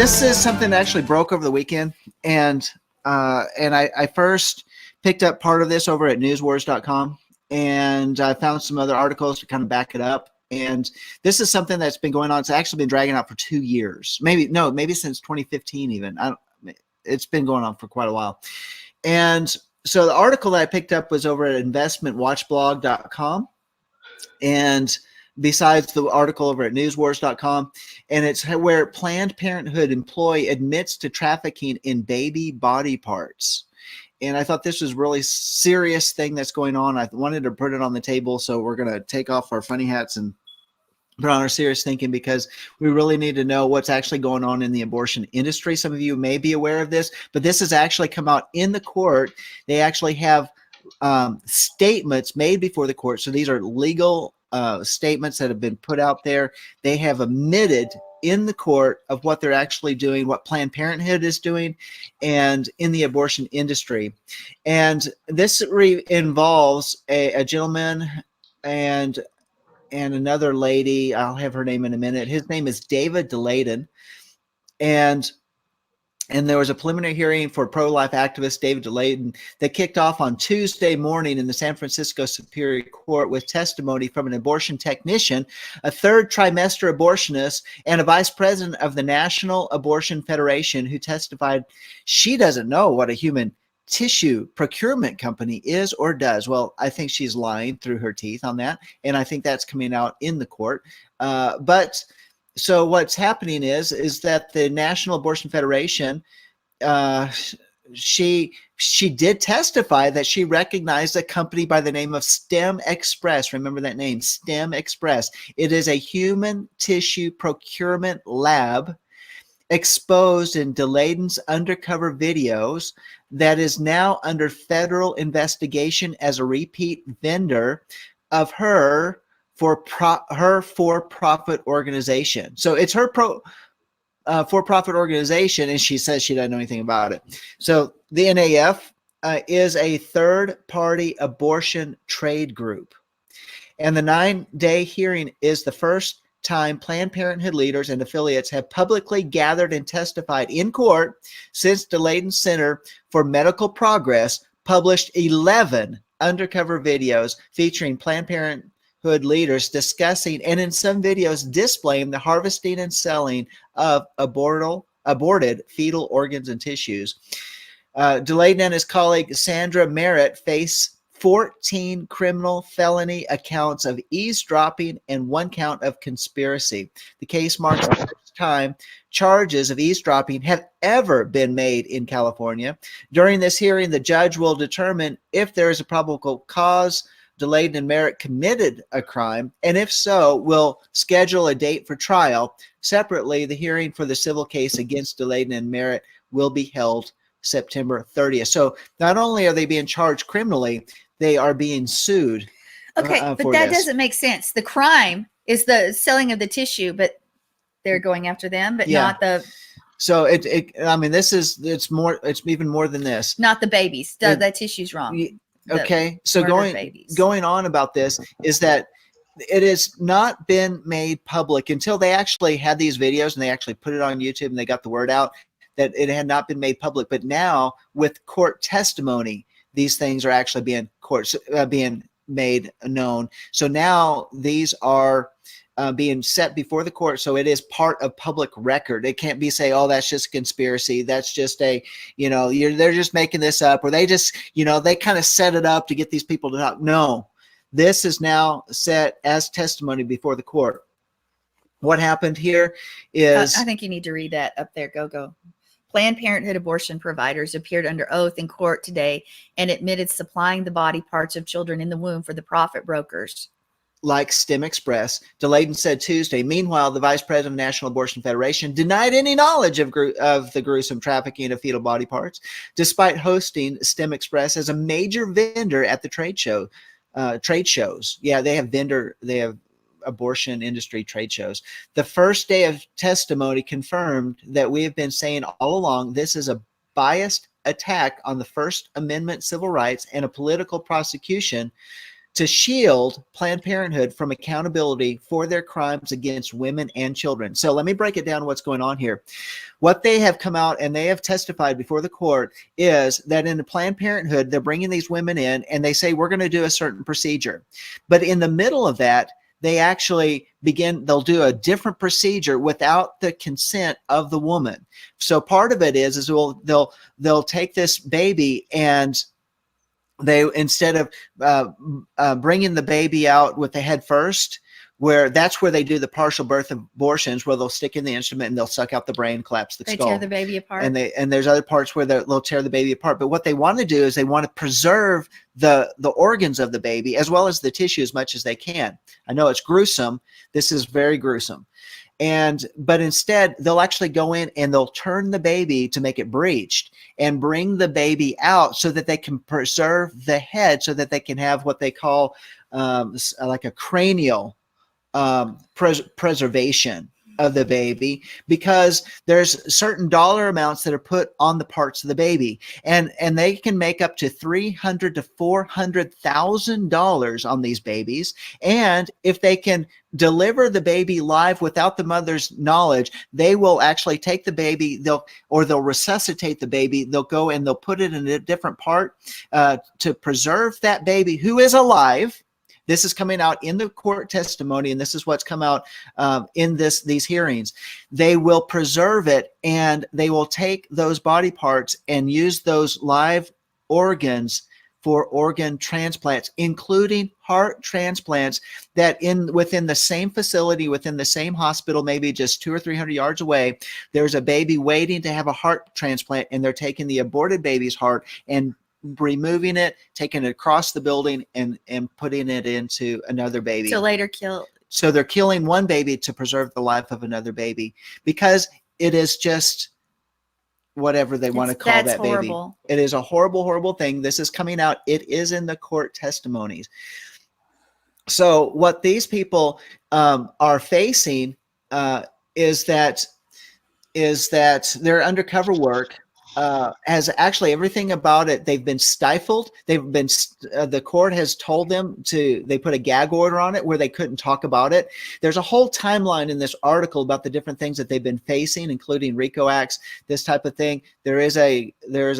this is something that actually broke over the weekend, and I first picked up part of this over at newswars.com, and I found some other articles to kind of back it up. And this is something that's been going on. It's actually been dragging out for 2 years, maybe since 2015 even. It's been going on for quite a while. And so the article that I picked up was over at investmentwatchblog.com, and besides the article over at newswars.com, and it's where Planned Parenthood employee admits to trafficking in baby body parts. And I thought this was really serious thing that's going on. I wanted to put it on the table, so we're going to take off our funny hats and put on our serious thinking, because we really need to know what's actually going on in the abortion industry. Some of you may be aware of this, but this has actually come out in the court. They actually have statements made before the court. So these are legal statements that have been put out there. They have admitted in the court of what they're actually doing, what Planned Parenthood is doing, and in the abortion industry. And this involves a gentleman and another lady. I'll have her name in a minute. His name is David DeLayden. And there was a preliminary hearing for pro-life activist David DeLayden that kicked off on Tuesday morning in the San Francisco Superior Court with testimony from an abortion technician, a third trimester abortionist, and a vice president of the National Abortion Federation, who testified she doesn't know what a human tissue procurement company is or does. Well, I think she's lying through her teeth on that, and I think that's coming out in the court. So what's happening is that the National Abortion Federation, she did testify that she recognized a company by the name of STEM Express. Remember that name, STEM Express. It is a human tissue procurement lab exposed in DeLayden's undercover videos that is now under federal investigation as a repeat vendor of her for-profit organization. So it's her for-profit organization, and she says she doesn't know anything about it. So the NAF is a third-party abortion trade group, and the 9-day hearing is the first time Planned Parenthood leaders and affiliates have publicly gathered and testified in court since DeLayden Center for Medical Progress published 11 undercover videos featuring Planned Parenthood leaders discussing, and in some videos displaying, the harvesting and selling of aborted fetal organs and tissues. DeLayden and his colleague Sandra Merritt face 14 criminal felony accounts of eavesdropping and 1 count of conspiracy. The case marks the first time charges of eavesdropping have ever been made in California. During this hearing, the judge will determine if there is a probable cause DeLayden and Merritt committed a crime, and if so, will schedule a date for trial. Separately, the hearing for the civil case against DeLayden and Merritt will be held September 30th. So not only are they being charged criminally, they are being sued. Okay, but that doesn't make sense. The crime is the selling of the tissue, but they're going after them, but not the. So I mean, it's even more than this. Not the babies. That tissue's wrong. Okay, so going on about this is that it has not been made public until they actually had these videos and they actually put it on YouTube and they got the word out that it had not been made public. But now with court testimony, these things are actually being made known. So now these are being set before the court. So it is part of public record. It can't be say, oh, that's just a conspiracy. That's just they're just making this up, or they just, they kind of set it up to get these people to talk. No, this is now set as testimony before the court. What happened here is, I think you need to read that up there. Go. Planned Parenthood abortion providers appeared under oath in court today and admitted supplying the body parts of children in the womb for the profit brokers. Like STEM Express, DeLayden said Tuesday. Meanwhile, the vice president of the National Abortion Federation denied any knowledge of the gruesome trafficking of fetal body parts, despite hosting STEM Express as a major vendor at the trade shows. Yeah, they have abortion industry trade shows. The first day of testimony confirmed that we have been saying all along, this is a biased attack on the First Amendment civil rights and a political prosecution to shield Planned Parenthood from accountability for their crimes against women and children. So let me break it down what's going on here. What they have come out and they have testified before the court is that in the Planned Parenthood, they're bringing these women in and they say, we're going to do a certain procedure. But in the middle of that, they actually they'll do a different procedure without the consent of the woman. So part of it is they'll take this baby and they, instead of bringing the baby out with the head first, that's where they do the partial birth abortions, where they'll stick in the instrument and they'll suck out the brain, collapse the skull. They tear the baby apart. And there's other parts where they'll tear the baby apart. But what they want to do is they want to preserve the organs of the baby as well as the tissue as much as they can. I know it's gruesome. This is very gruesome. But instead they'll actually go in and they'll turn the baby to make it breached and bring the baby out so that they can preserve the head, so that they can have what they call like a cranial preservation of the baby, because there's certain dollar amounts that are put on the parts of the baby, and they can make up to $300,000 to $400,000 on these babies. And if they can deliver the baby live without the mother's knowledge, they will actually take the baby, they'll resuscitate the baby. They'll go and they'll put it in a different part to preserve that baby who is alive. This is coming out in the court testimony, and this is what's come out in these hearings. They will preserve it, and they will take those body parts and use those live organs for organ transplants, including heart transplants, that within the same facility, within the same hospital, maybe just 200 or 300 yards away, there's a baby waiting to have a heart transplant, and they're taking the aborted baby's heart and removing it, taking it across the building, and putting it into another baby. To later kill. So they're killing one baby to preserve the life of another baby, because it is just whatever they want to call that horrible baby. It is a horrible, horrible thing. This is coming out. It is in the court testimonies. So what these people are facing is that their undercover work has actually everything about it. They've been stifled. The court has told them they put a gag order on it where they couldn't talk about it. There's a whole timeline in this article about the different things that they've been facing, including RICO acts, this type of thing. There is a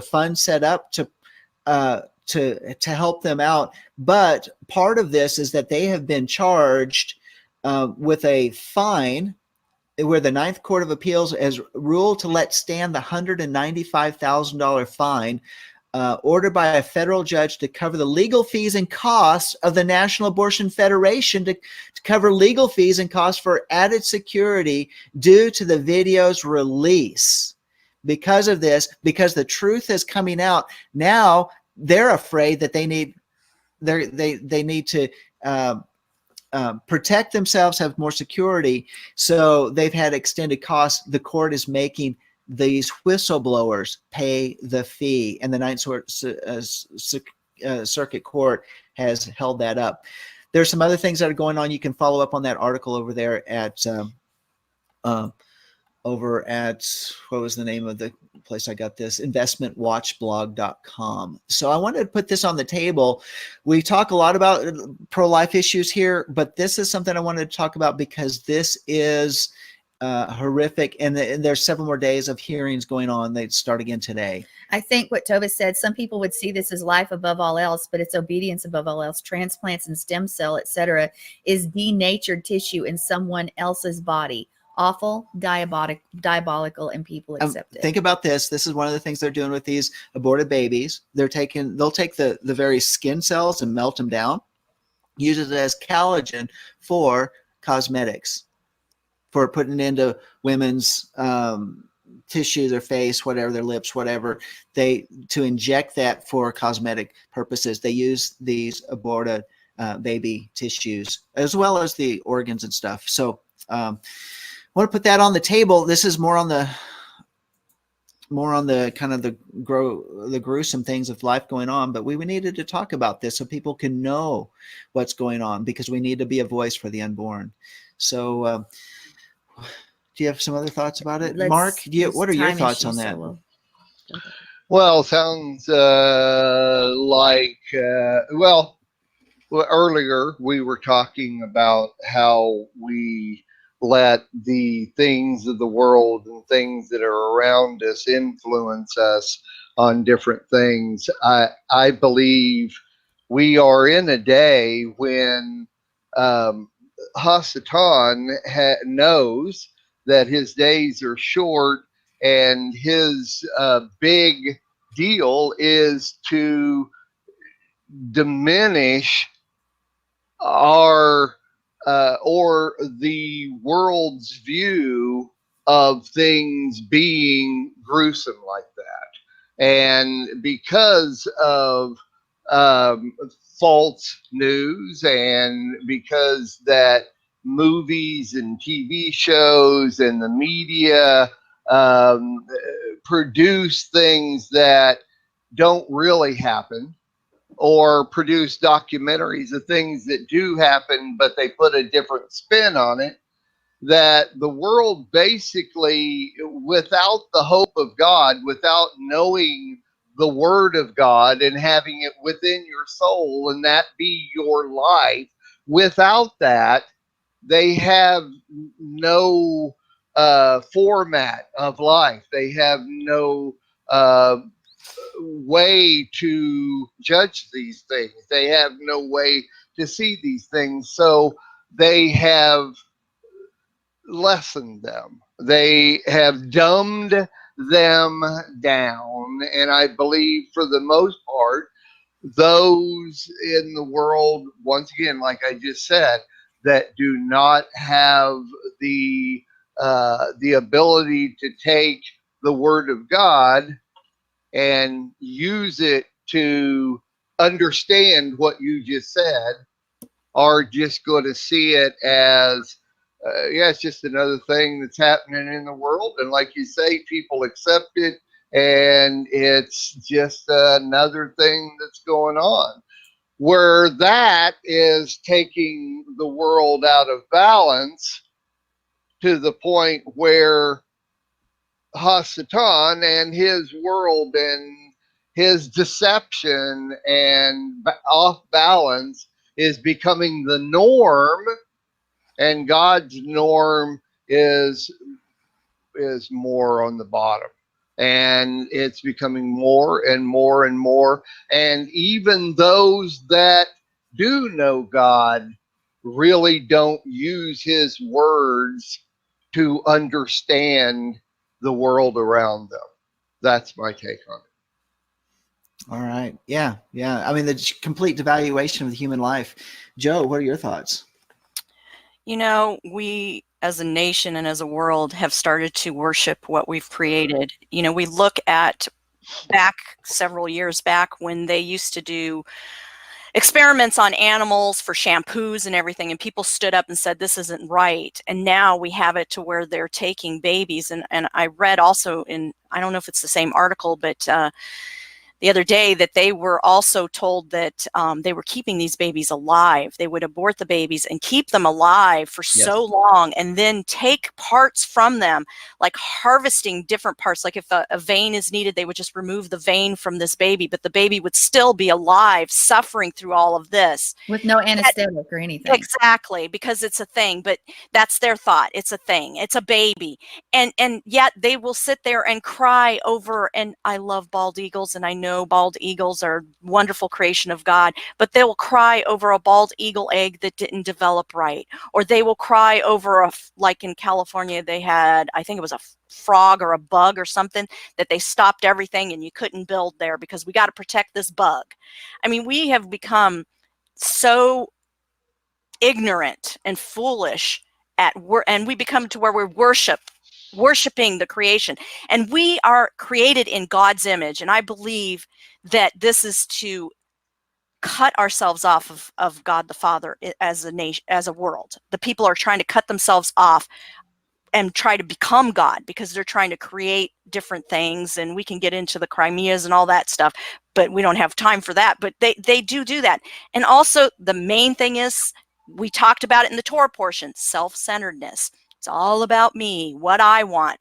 fund set up to help them out. But part of this is that they have been charged with a fine, where the Ninth Court of Appeals has ruled to let stand the $195,000 fine ordered by a federal judge to cover the legal fees and costs of the National Abortion Federation, to cover legal fees and costs for added security due to the video's release. Because of this, because the truth is coming out, now they're afraid that they need to protect themselves, have more security. So they've had extended costs. The court is making these whistleblowers pay the fee, and the Ninth Circuit Court has held that up. There's some other things that are going on. You can follow up on that article over there at what was the name of the place I got this? investmentwatchblog.com. So I wanted to put this on the table. We talk a lot about pro-life issues here, but this is something I wanted to talk about because this is horrific. And there's several more days of hearings going on. They start again today. I think what Tova said, some people would see this as life above all else, but it's obedience above all else. Transplants and stem cell, etc., is denatured tissue in someone else's body. Awful, diabolical, and people accept it. Think about this. This is one of the things they're doing with these aborted babies. They'll take the very skin cells and melt them down, use it as collagen for cosmetics, for putting into women's tissue, their face, whatever, their lips, whatever. To inject that for cosmetic purposes. They use these aborted baby tissues as well as the organs and stuff. So I want to put that on the table. This is more on the kind of the gruesome things of life going on, but we needed to talk about this so people can know what's going on, because we need to be a voice for the unborn. So do you have some other thoughts about it? Mark, what are your thoughts on that? Well, sounds like, Well, earlier we were talking about how we let the things of the world and things that are around us influence us on different things. I believe we are in a day when um, Hasatan knows that his days are short, and his big deal is to diminish our or the world's view of things being gruesome like that. And because of um, false news, and because that movies and TV shows and the media um, produce things that don't really happen, or produce documentaries of things that do happen, but they put a different spin on it. That the world basically, without the hope of God, without knowing the Word of God and having it within your soul and that be your life, without that, they have no format of life. They have no uh, way to judge these things. They have no way to see these things. So they have lessened them. They have dumbed them down. And I believe for the most part, those in the world, once again, like I just said, that do not have the ability to take the word of God and use it to understand what you just said, are just going to see it as, yeah, it's just another thing that's happening in the world. And like you say, people accept it, and it's just another thing that's going on. Where that is taking the world out of balance to the point where Hasatan and his world and his deception and off balance is becoming the norm, and God's norm is more on the bottom, and it's becoming more and more and more. And even those that do know God really don't use his words to understand the world around them. That's my take on it. All right. Yeah. Yeah. I mean, the complete devaluation of the human life. Joe, what are your thoughts? You know, we as a nation and as a world have started to worship what we've created. You know, we look at back several years back when they used to do experiments on animals for shampoos and everything, and people stood up and said this isn't right. And now we have it to where they're taking babies. And I read also in, I don't know if it's the same article, but the other day that they were also told that they were keeping these babies alive. They would abort the babies and keep them alive for so long, and then take parts from them, like harvesting different parts. Like if a vein is needed, they would just remove the vein from this baby, but the baby would still be alive, suffering through all of this. With no anesthetic or anything. Exactly, because it's a thing, but that's their thought. It's a thing. It's a baby. And yet they will sit there and cry over, and I love bald eagles, and I know bald eagles are wonderful creation of God, but they will cry over a bald eagle egg that didn't develop right. Or they will cry over like in California, they had, I think it was a frog or a bug or something, that they stopped everything and you couldn't build there because we got to protect this bug. I mean, we have become so ignorant and foolish at work, and we become to where we're worshiping the creation. And we are created in God's image, and I believe that this is to cut ourselves off of God the Father as a nation, as a world. The people are trying to cut themselves off and try to become God because they're trying to create different things, and we can get into the Crimeas and all that stuff, but we don't have time for that. But they do that. And also the main thing is, we talked about it in the Torah portion, self-centeredness. It's all about me, what I want.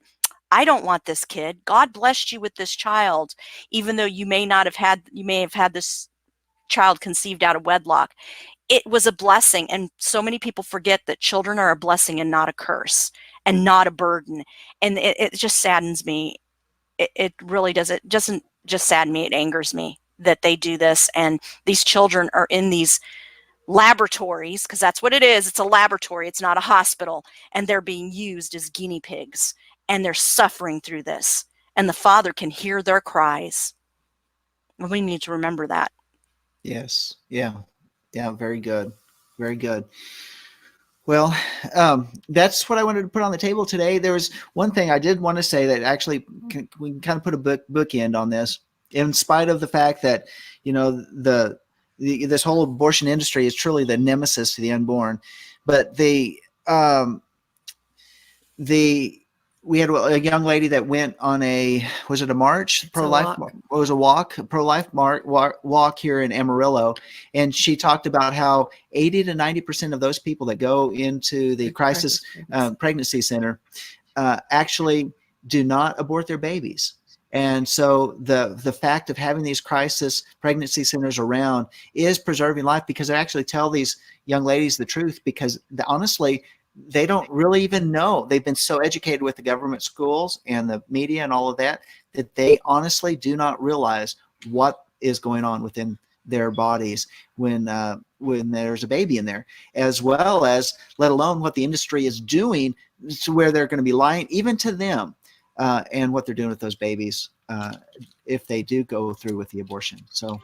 I don't want this kid. God blessed you with this child, even though you may have had this child conceived out of wedlock, it was a blessing. And so many people forget that children are a blessing and not a curse and not a burden. And it just saddens me. It really does. It doesn't just sadden me. It angers me that they do this. And these children are in these laboratories, because that's what it is. It's a laboratory. It's not a hospital. And they're being used as guinea pigs. And they're suffering through this. And the father can hear their cries. And we need to remember that. Yes. Yeah. Yeah. Very good. Very good. Well, that's what I wanted to put on the table today. There was one thing I did want to say that actually we can kind of put a bookend on this, in spite of the fact that, you know, this whole abortion industry is truly the nemesis to the unborn. But we had a young lady that went on was it a march? Pro-life? It was a walk, pro-life walk here in Amarillo. And she talked about how 80 to 90% of those people that go into the crisis pregnancy center actually do not abort their babies. And so the fact of having these crisis pregnancy centers around is preserving life, because they actually tell these young ladies the truth, because honestly, they don't really even know. They've been so educated with the government schools and the media and all of that, that they honestly do not realize what is going on within their bodies when there's a baby in there, as well as let alone what the industry is doing to where they're going to be lying even to them, and what they're doing with those babies if they do go through with the abortion. So.